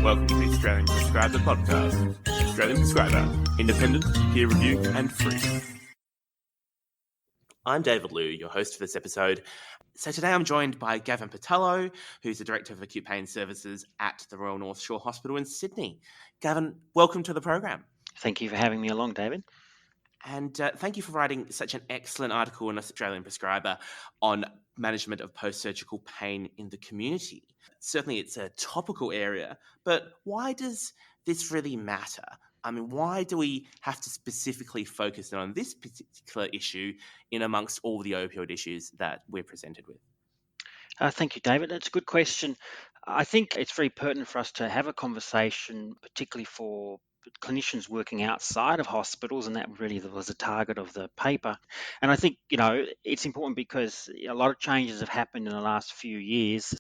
Welcome to the Australian Prescriber Podcast. Australian Prescriber, independent, peer reviewed, and free. I'm David Liu, your host for this episode. So today I'm joined by Gavin Patello, who's the Director of Acute Pain Services at the Royal North Shore Hospital in Sydney. Gavin, welcome to the program. Thank you for having me along, David. And thank you for writing such an excellent article in Australian Prescriber on management of post-surgical pain in the community. Certainly it's a topical area, but why does this really matter? I mean, why do we have to specifically focus on this particular issue in amongst all the opioid issues that we're presented with? Thank you, David. That's a good question. I think it's very pertinent for us to have a conversation, particularly for clinicians working outside of hospitals, and that really was the target of the paper. And I think, it's important because a lot of changes have happened in the last few years.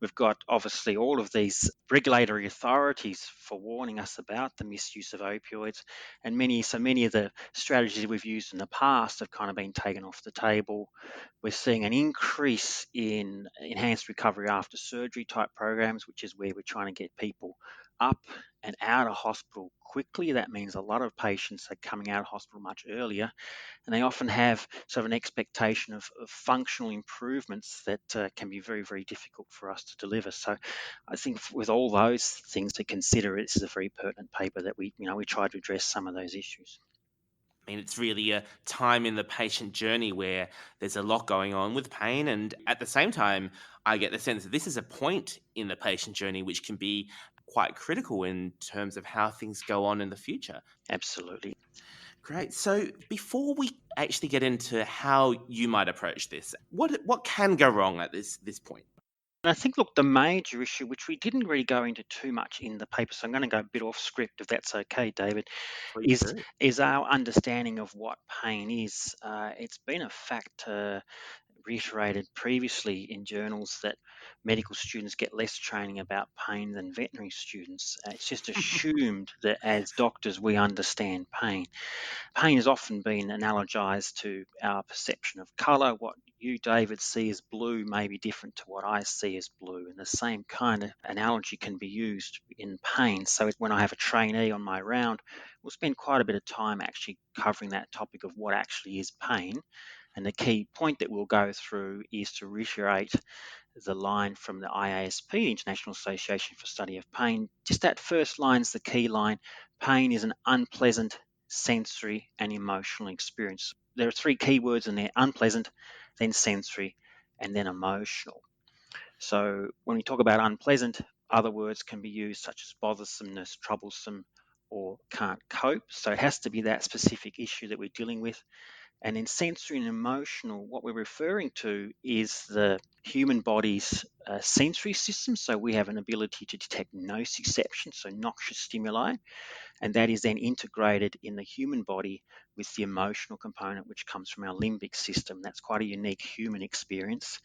We've got obviously all of these regulatory authorities forewarning us about the misuse of opioids, and many of the strategies we've used in the past have kind of been taken off the table. We're seeing an increase in enhanced recovery after surgery type programs, which is where we're trying to get people up and out of hospital quickly. That means a lot of patients are coming out of hospital much earlier, and they often have sort of an expectation of functional improvements that can be very, very difficult for us to deliver. So I think with all those things to consider, this is a very pertinent paper that we try to address some of those issues. I mean, it's really a time in the patient journey where there's a lot going on with pain. And at the same time, I get the sense that this is a point in the patient journey which can be quite critical in terms of how things go on in the future. Absolutely. Great. So before we actually get into how you might approach this, what can go wrong at this point? And I think, look, the major issue, which we didn't really go into too much in the paper, so I'm going to go a bit off script if that's okay, David, is our understanding of what pain is. It's been a factor reiterated previously in journals that medical students get less training about pain than veterinary students. It's just assumed that as doctors we understand pain. Pain has often been analogized to our perception of color. What you, David, see as blue may be different to what I see as blue, and the same kind of analogy can be used in pain. So when I have a trainee on my round, we'll spend quite a bit of time actually covering that topic of what actually is pain. And the key point that we'll go through is to reiterate the line from the IASP, the International Association for Study of Pain. Just that first line is the key line. Pain is an unpleasant sensory and emotional experience. There are three key words in there: unpleasant, then sensory, and then emotional. So when we talk about unpleasant, other words can be used such as bothersomeness, troublesome, or can't cope. So it has to be that specific issue that we're dealing with. And in sensory and emotional, what we're referring to is the human body's sensory system. So we have an ability to detect nociception, so noxious stimuli, and that is then integrated in the human body with the emotional component, which comes from our limbic system. That's quite a unique human experience,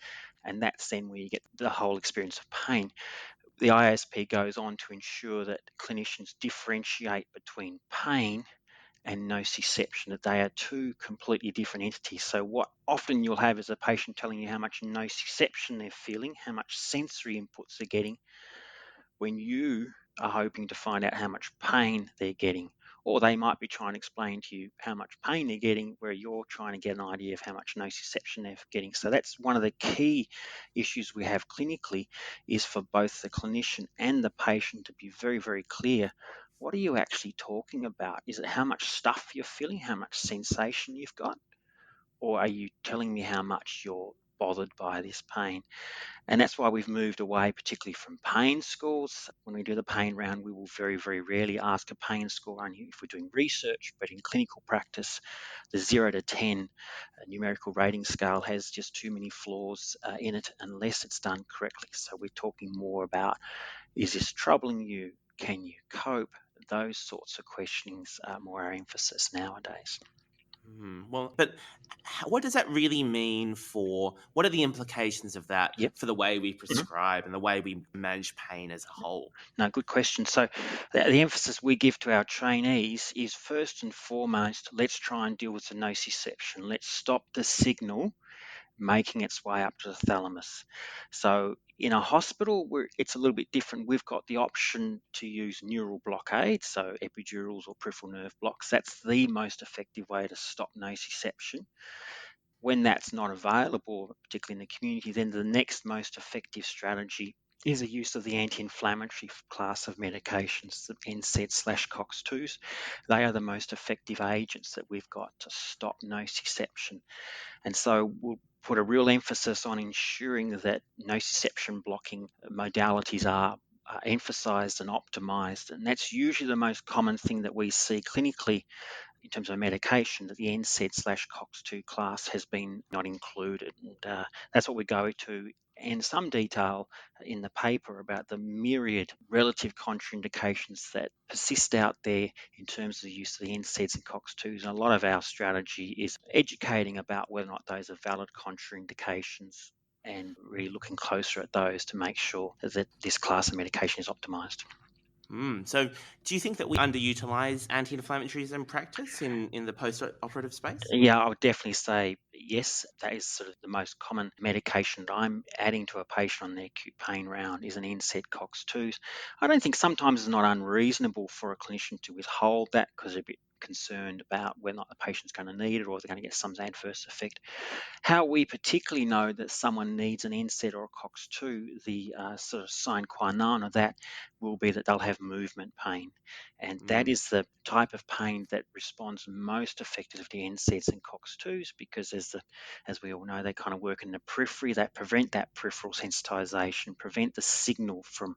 and that's then where you get the whole experience of pain. The ISP goes on to ensure that clinicians differentiate between pain and nociception, that they are two completely different entities. So what often you'll have is a patient telling you how much nociception they're feeling, how much sensory inputs they're getting, when you are hoping to find out how much pain they're getting. Or they might be trying to explain to you how much pain they're getting, where you're trying to get an idea of how much nociception they're getting. So that's one of the key issues we have clinically, is for both the clinician and the patient to be very, very clear. What are you actually talking about? Is it how much stuff you're feeling, how much sensation you've got? Or are you telling me how much you're bothered by this pain? And that's why we've moved away, particularly from pain scores. When we do the pain round, we will very, very rarely ask a pain score only if we're doing research, but in clinical practice, the 0 to 10 numerical rating scale has just too many flaws in it unless it's done correctly. So we're talking more about, is this troubling you? Can you cope? Those sorts of questionings are more our emphasis nowadays. Well, but what does that really mean what are the implications of that for the way we prescribe and the way we manage pain as a whole? No, good question. So the emphasis we give to our trainees is first and foremost, let's try and deal with the nociception. Let's stop the signal making its way up to the thalamus. So in a hospital, it's a little bit different. We've got the option to use neural blockade, so epidurals or peripheral nerve blocks. That's the most effective way to stop nociception. When that's not available, particularly in the community, then the next most effective strategy is the use of the anti-inflammatory class of medications, the NSAID/COX-2s. They are the most effective agents that we've got to stop nociception. And so we'll put a real emphasis on ensuring that nociception blocking modalities are emphasized and optimized. And that's usually the most common thing that we see clinically in terms of medication, that the NSAID/COX-2 class has been not included. And that's what we go to in some detail in the paper about the myriad relative contraindications that persist out there in terms of the use of the NSAIDs and COX-2s. And a lot of our strategy is educating about whether or not those are valid contraindications and really looking closer at those to make sure that this class of medication is optimized. So do you think that we underutilize anti-inflammatories in practice in the post-operative space? Yeah, I would definitely say yes. That is sort of the most common medication that I'm adding to a patient on their acute pain round is an NSAID COX-2s. I don't think sometimes it's not unreasonable for a clinician to withhold that because they're a bit concerned about whether or not the patient's going to need it or they're going to get some adverse effect. How we particularly know that someone needs an NSAID or a COX-2, the sort of sine qua non of that will be that they'll have movement pain. And that is the type of pain that responds most effectively to NSAIDs and COX-2s because as we all know, they kind of work in the periphery, that prevent that peripheral sensitization, prevent the signal from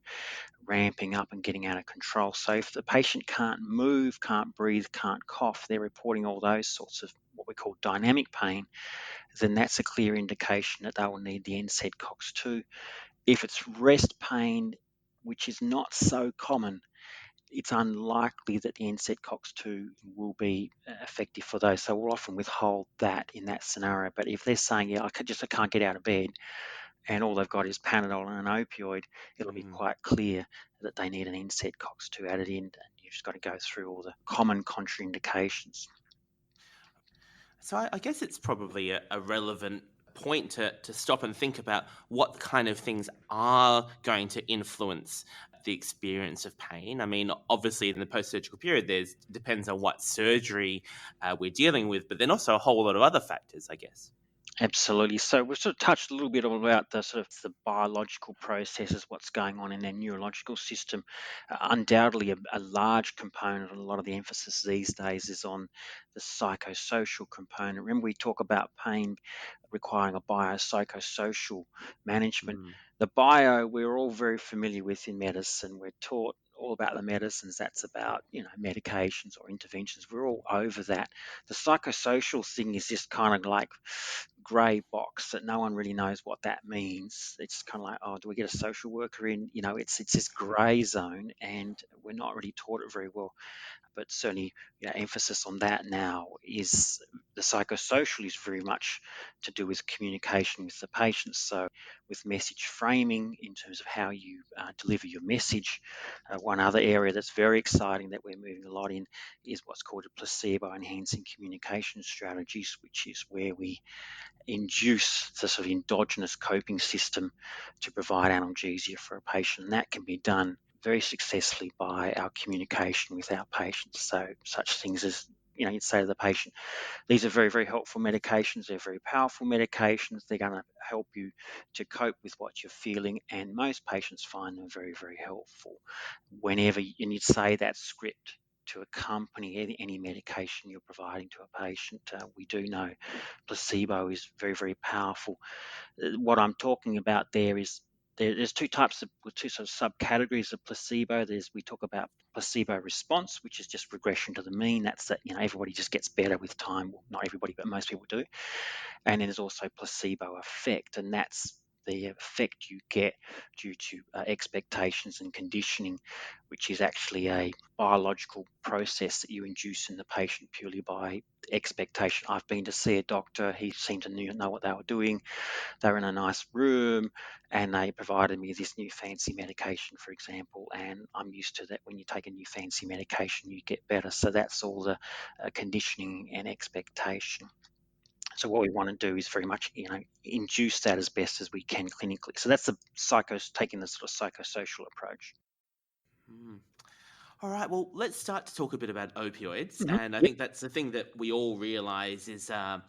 ramping up and getting out of control. So if the patient can't move, can't breathe, can't cough, they're reporting all those sorts of what we call dynamic pain, then that's a clear indication that they will need the NSAID COX-2. If it's rest pain, which is not so common, it's unlikely that the NSAID COX-2 will be effective for those. So we'll often withhold that in that scenario. But if they're saying, yeah, I can't get out of bed, and all they've got is Panadol and an opioid, it'll be quite clear that they need an NSAID COX-2 added in. And you've just got to go through all the common contraindications. So I guess it's probably a relevant point to stop and think about what kind of things are going to influence the experience of pain. I mean, obviously in the post-surgical period, depends on what surgery we're dealing with, but then also a whole lot of other factors, I guess. Absolutely. So we've sort of touched a little bit about the sort of the biological processes, what's going on in their neurological system. Undoubtedly, a large component, and a lot of the emphasis these days is on the psychosocial component. Remember, we talk about pain requiring a biopsychosocial management. The bio, we're all very familiar with in medicine. We're taught all about the medicines. That's about, medications or interventions. We're all over that. The psychosocial thing is just kind of like grey box that no one really knows what that means. It's kind of like, oh, do we get a social worker in? It's this grey zone, and we're not really taught it very well. But certainly, emphasis on that now is the psychosocial is very much to do with communication with the patient. So, with message framing in terms of how you deliver your message. One other area that's very exciting that we're moving a lot in is what's called a placebo enhancing communication strategies, which is where we induce the sort of endogenous coping system to provide analgesia for a patient. And that can be done very successfully by our communication with our patients. So such things as, you'd say to the patient, these are very, very helpful medications. They're very powerful medications. They're going to help you to cope with what you're feeling. And most patients find them very, very helpful. And you'd say that script to accompany any medication you're providing to a patient. We do know placebo is very, very powerful. What I'm talking about there is there's two sort of subcategories of placebo. We talk about placebo response, which is just regression to the mean. That's that, everybody just gets better with time. Well, not everybody, but most people do. And then there's also placebo effect, and that's the effect you get due to expectations and conditioning, which is actually a biological process that you induce in the patient purely by expectation. I've been to see a doctor. He seemed to know what they were doing. They were in a nice room and they provided me this new fancy medication, for example, and I'm used to that. When you take a new fancy medication, you get better. So that's all the conditioning and expectation. So what we want to do is very much, induce that as best as we can clinically. So that's taking the sort of psychosocial approach. Mm. All right, well, let's start to talk a bit about opioids, Hmm. and I Yep. think that's the thing that we all realise is a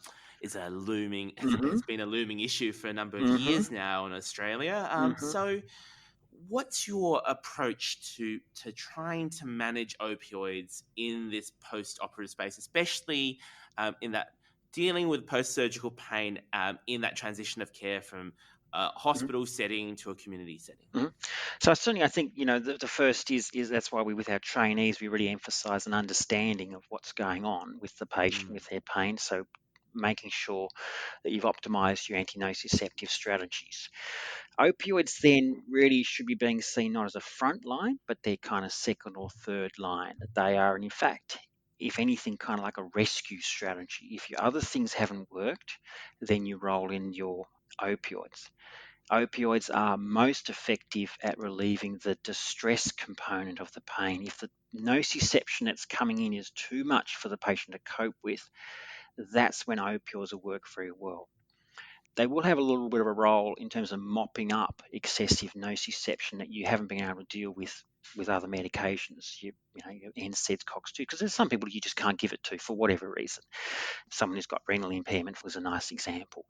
looming Hmm. has been a looming issue for a number of Hmm. years now in Australia. Hmm. So, what's your approach to trying to manage opioids in this post-operative space, especially in that dealing with post-surgical pain in that transition of care from a Hmm. hospital setting to a community setting? Hmm. So certainly, I think the first is that's why with our trainees we really emphasise an understanding of what's going on with the patient Mm, with their pain. So making sure that you've optimised your anti-nociceptive strategies. Opioids then really should be being seen not as a front line, but they're kind of second or third line. They are, in fact, if anything, kind of like a rescue strategy. If your other things haven't worked, then you roll in your opioids. Opioids are most effective at relieving the distress component of the pain. If the nociception that's coming in is too much for the patient to cope with, that's when opioids will work very well. They will have a little bit of a role in terms of mopping up excessive nociception that you haven't been able to deal with other medications, your NSAIDs, COX-2, because there's some people you just can't give it to for whatever reason. Someone who's got renal impairment was a nice example.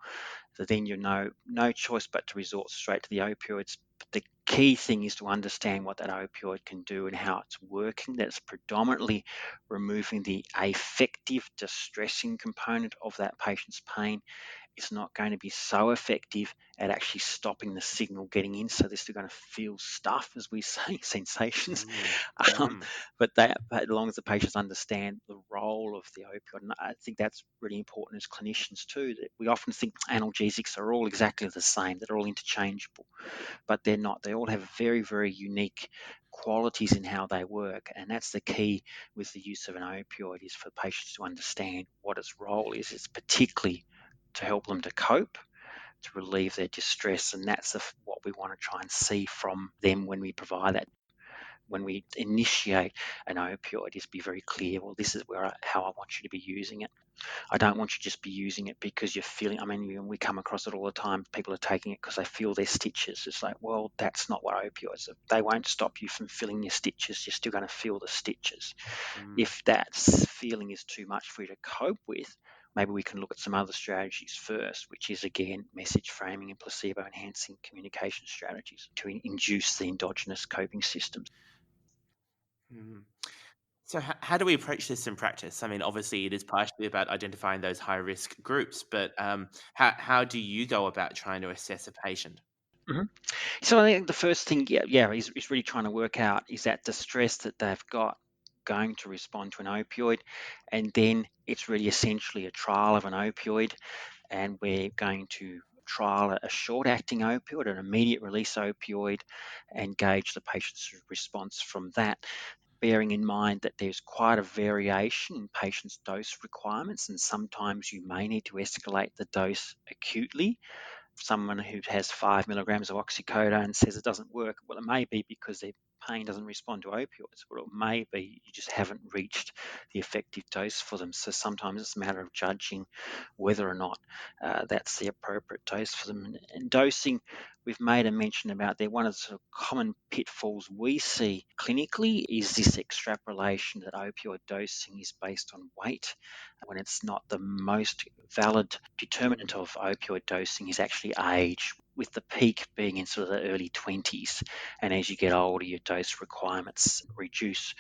So then you know no choice but to resort straight to the opioids. But the key thing is to understand what that opioid can do and how it's working. That's predominantly removing the affective distressing component of that patient's pain. It's not going to be so effective at actually stopping the signal getting in. So they're still going to feel stuff, as we say, sensations. mm, Um, mm, but as long as the patients understand the role of the opioid, and I think that's really important as clinicians too. That we often think analgesics are all exactly the same; they're all interchangeable, but they're not. They all have very, very unique qualities in how they work, and that's the key with the use of an opioid is for patients to understand what its role is. It's particularly to help them to cope, to relieve their distress, and that's what we want to try and see from them when we provide that. When we initiate an opioid, is be very clear. Well, this is how I want you to be using it. I don't want you to just be using it because you're feeling. I mean, we come across it all the time. People are taking it because they feel their stitches. It's like, well, that's not what opioids are. They won't stop you from feeling your stitches. You're still going to feel the stitches. mm. If that feeling is too much for you to cope with, maybe we can look at some other strategies first, which is again message framing and placebo enhancing communication strategies to induce the endogenous coping systems. Mm. So, how do we approach this in practice? I mean, obviously, it is partially about identifying those high risk groups, but how do you go about trying to assess a patient? Mhm. So I think the first thing, yeah, is really trying to work out is that distress that they've got going to respond to an opioid, and then it's really essentially a trial of an opioid, and we're going to trial a short-acting opioid, an immediate release opioid, and gauge the patient's response from that. Bearing in mind that there's quite a variation in patients' dose requirements, and sometimes you may need to escalate the dose acutely. Someone who has 5 milligrams of oxycodone says it doesn't work, well, it may be because their pain doesn't respond to opioids, or it may be you just haven't reached the effective dose for them. So sometimes it's a matter of judging whether or not that's the appropriate dose for them. And dosing, we've made a mention about there. One of the sort of common pitfalls we see clinically is this extrapolation that opioid dosing is based on weight when it's not. The most valid Mm, determinant of opioid dosing is actually age, with the peak being in sort of the early 20s. And as you get older, your dose requirements reduce.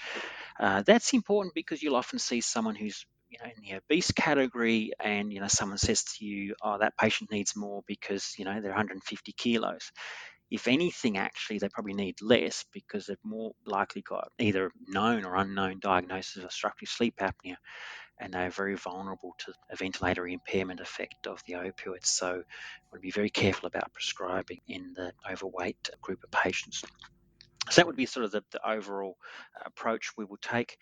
That's important because you'll often see someone who's in the obese category, and someone says to you, "Oh, that patient needs more because they're 150 kilos." If anything, actually, they probably need less because they've more likely got either known or unknown diagnosis of obstructive sleep apnea, and they're very vulnerable to a ventilatory impairment effect of the opioids. So, we want to be very careful about prescribing in the overweight group of patients. So that would mm, be sort of the overall approach we will take.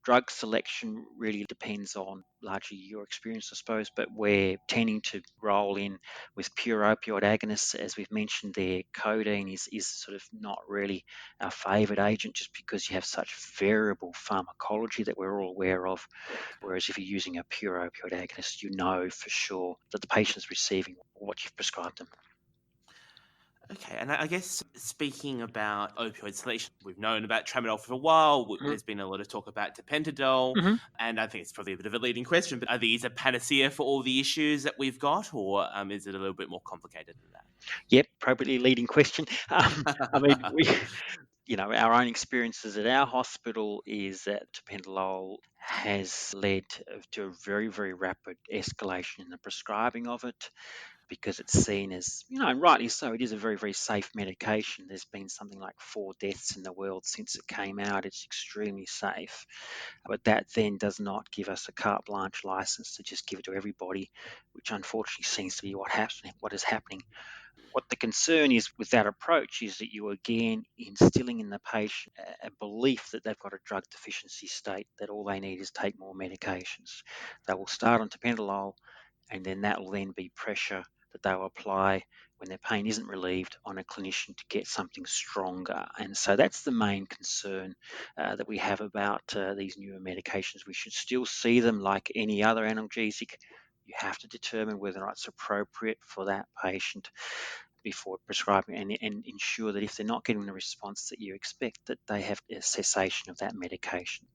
Drug selection really depends on largely your experience, I suppose, but we're tending to roll in with pure opioid agonists. As we've mentioned there, codeine is sort of not really our favourite agent just because you have such variable pharmacology that we're all aware of. Whereas if you're using a pure opioid agonist, you know for sure that the patient's receiving what you've prescribed them. Okay, and I guess speaking about opioid selection, we've known about tramadol for a while. Mhm. There's been a lot of talk about tapentadol, Mhm. and I think it's probably a bit of a leading question, but are these a panacea for all the issues that we've got, or is it a little bit more complicated than Yep, appropriately leading question. I mean, that? our own experiences at our hospital is that tapentadol has led to a very, very rapid escalation in the prescribing of it because it's seen as, and rightly so, it is a very, very safe medication. There's been something like 4 deaths in the world since it came out. It's extremely safe. But that then does not give us a carte blanche license to just give it to everybody, which unfortunately seems to be what is happening. What the concern is with that approach is that you are again instilling in the patient a belief that they've got a drug deficiency state, that all they need is take more medications. They will start on tapentadol, and then that will then be pressure that they'll apply when their pain isn't relieved on a clinician to get something stronger. And so that's the main concern that we have about these newer medications. We should still see them like any other analgesic. You have to determine whether or not it's appropriate for that patient before prescribing, and ensure that if they're not getting the response that you expect, that they have a cessation of that medication.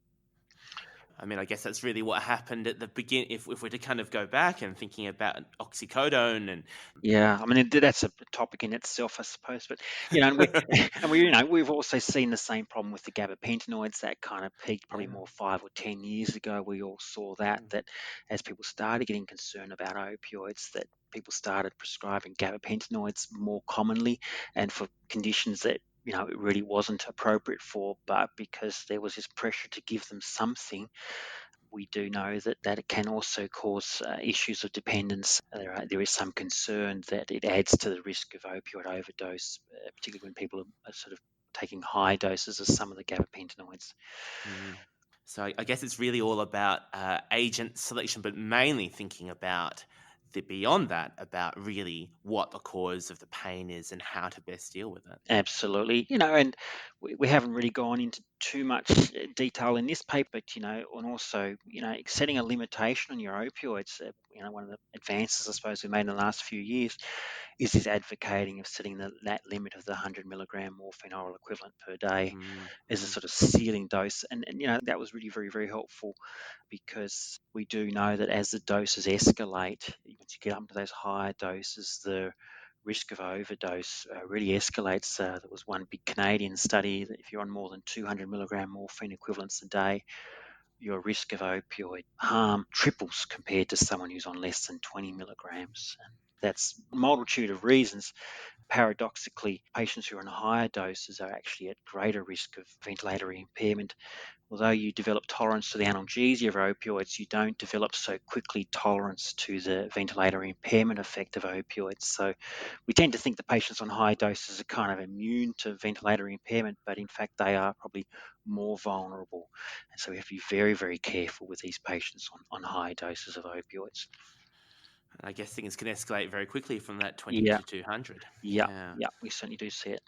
I mean, I guess that's really what happened at the beginning. If we're to kind of go back and thinking about oxycodone and Yeah, I mean that's a topic in itself, I suppose. But and we and we've also seen the same problem with the gabapentinoids that kind of peaked probably yeah, more 5 or 10 years ago. We all saw that as people started getting concerned about opioids, that people started prescribing gabapentinoids more commonly, and for conditions that it really wasn't appropriate for, but because there was this pressure to give them something, we do know that it can also cause issues of dependence. There is some concern that it adds to the risk of opioid overdose, particularly when people are sort of taking high doses of some of the gabapentinoids. mm. So I guess it's really all about agent selection, but mainly thinking about the beyond that, about really what the cause of the pain is and how to best deal with it. Absolutely, and we haven't really gone into too much detail in this paper, but and also, setting a limitation on your opioids. One of the advances I suppose we made in the last few years is this advocating of setting that limit of the 100 milligram morphine oral equivalent per day as a Mm-hmm. sort of ceiling dose, and that was really very, very helpful because we do know that as the doses escalate, once you get up to those higher doses, the risk of overdose really escalates. There was one big Canadian study that if you're on more than 200 milligram morphine equivalents a day, your risk of opioid harm triples compared to someone who's on less than 20 milligrams. And that's a multitude of reasons. Paradoxically, patients who are on higher doses are actually at greater risk of ventilatory impairment. Although you develop tolerance to the analgesia of opioids, you don't develop so quickly tolerance to the ventilatory impairment effect of opioids. So we tend to think the patients on high doses are kind of immune to ventilatory impairment, but in fact they are probably more vulnerable. And so we have to be very, very careful with these patients on high doses of opioids. I guess things can escalate very quickly from that 20 Yeah, to 200. yeah, Yeah. yeah, we certainly do see it.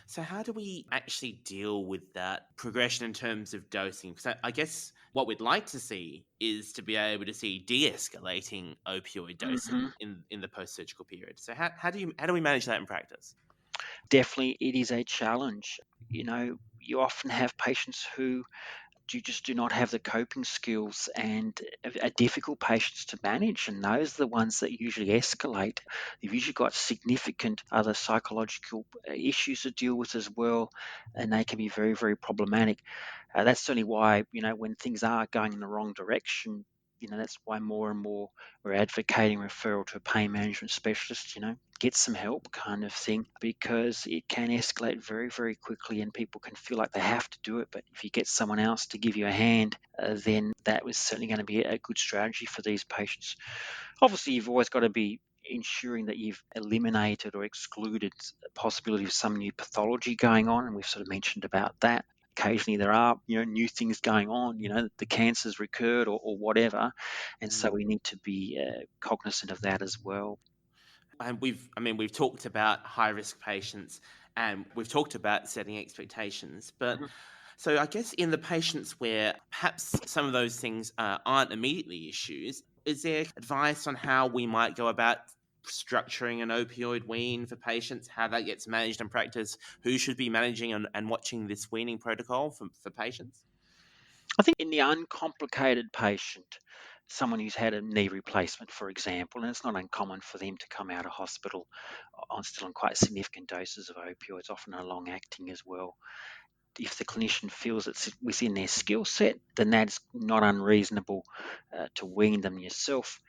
So, how do we actually deal with that progression in terms of dosing? Because I guess what we'd like to see is to be able to see de-escalating opioid Hmm. dosing in the post-surgical period. So, how do we manage that in practice? Definitely, it is a challenge. You often have patients who you just do not have the coping skills and are difficult patients to manage. And those are the ones that usually escalate. You've usually got significant other psychological issues to deal with as well, and they can be very, very problematic. That's certainly why, when things are going in the wrong direction, that's why more and more we're advocating referral to a pain management specialist, get some help kind of thing, because it can escalate very, very quickly and people can feel like they have to do it. But if you get someone else to give you a hand, then that was certainly going to be a good strategy for these patients. Obviously, you've always got to be ensuring that you've eliminated or excluded the possibility of some new pathology going on, and we've sort of mentioned about that. occasionally there are, new things going on, the cancer's recurred or whatever. And so we need to be cognizant of that as well. And we've talked about high risk patients and we've talked about setting expectations, but so I guess in the patients where perhaps some of those things aren't immediately issues, is there advice on how we might go about structuring an opioid wean for patients, how that gets managed in practice, who should be managing and watching this weaning protocol for patients? I think in the uncomplicated patient, someone who's had a knee replacement, for example, and it's not uncommon for them to come out of hospital still on quite significant doses of opioids, often are long acting as well. If the clinician feels it's within their skill set, then that's not unreasonable to wean them yourself.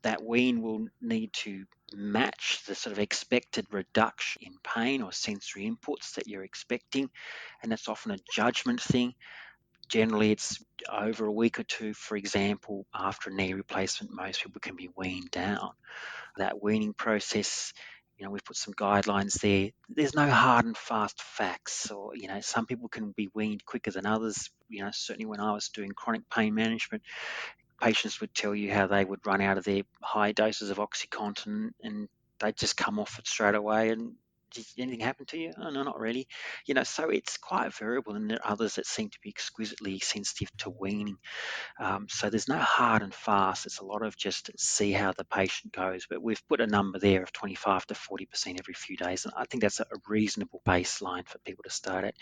That wean will need to match the sort of expected reduction in pain or sensory inputs that you're expecting, and that's often a judgment thing. Generally, it's over a week or two, for example, after a knee replacement, most people can be weaned down. That weaning process, we've put some guidelines there. There's no hard and fast facts, or, some people can be weaned quicker than others. Certainly when I was doing chronic pain management, patients would tell you how they would run out of their high doses of OxyContin and they'd just come off it straight away. And did anything happen to you? Oh, no, not really. So it's quite variable, and there are others that seem to be exquisitely sensitive to weaning. So there's no hard and fast. It's a lot of just see how the patient goes. But we've put a number there of 25 to 40% every few days, and I think that's a reasonable baseline for people to start at.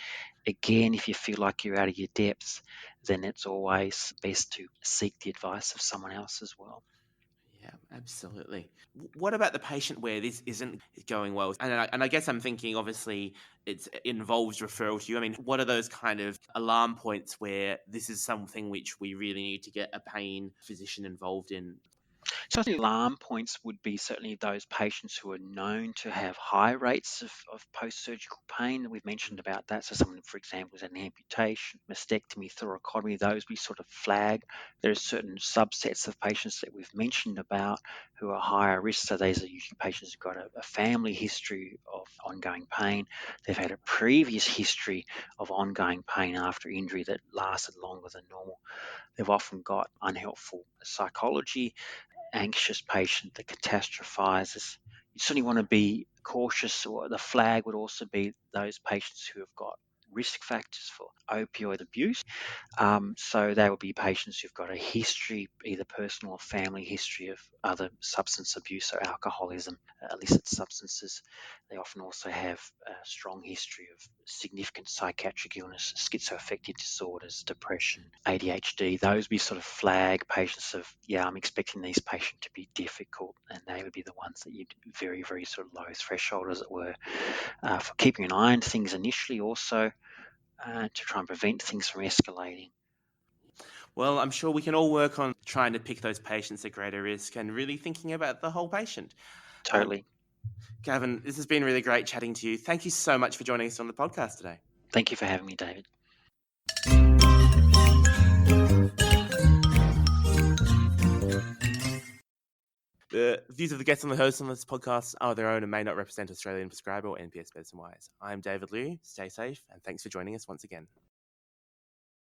Again, if you feel like you're out of your depths, then it's always best to seek the advice of someone else as well. Yeah, absolutely. What about the patient where this isn't going well? And I guess I'm thinking, obviously, it involves referral to you. I mean, what are those kind of alarm points where this is something which we really need to get a pain physician involved in? So the alarm points would be certainly those patients who are known to have high rates of post-surgical pain. We've mentioned about that. So someone, for example, has an amputation, mastectomy, thoracotomy, those we sort of flag. There are certain subsets of patients that we've mentioned about who are higher risk. So these are usually patients who've got a family history of ongoing pain. They've had a previous history of ongoing pain after injury that lasted longer than normal. They've often got unhelpful psychology, anxious patient that catastrophizes. You certainly want to be cautious, or the flag would also be those patients who have got risk factors for opioid abuse. So they will be patients who've got a history, either personal or family history of other substance abuse or alcoholism, illicit substances. They often also have a strong history of significant psychiatric illness, schizoaffective disorders, depression, ADHD. Those would be sort of flag patients of, I'm expecting these patients to be difficult, and they would be the ones that you'd very, very sort of low threshold, as it were, for keeping an eye on things initially, also to try and prevent things from escalating. Well, I'm sure we can all work on trying to pick those patients at greater risk and really thinking about the whole patient. Totally. Gavin, this has been really great chatting to you. Thank you so much for joining us on the podcast today. Thank you for having me, David. The views of the guests and the hosts on this podcast are their own and may not represent Australian Prescriber or NPS Medicine Wise. I'm David Liu. Stay safe, and thanks for joining us once again.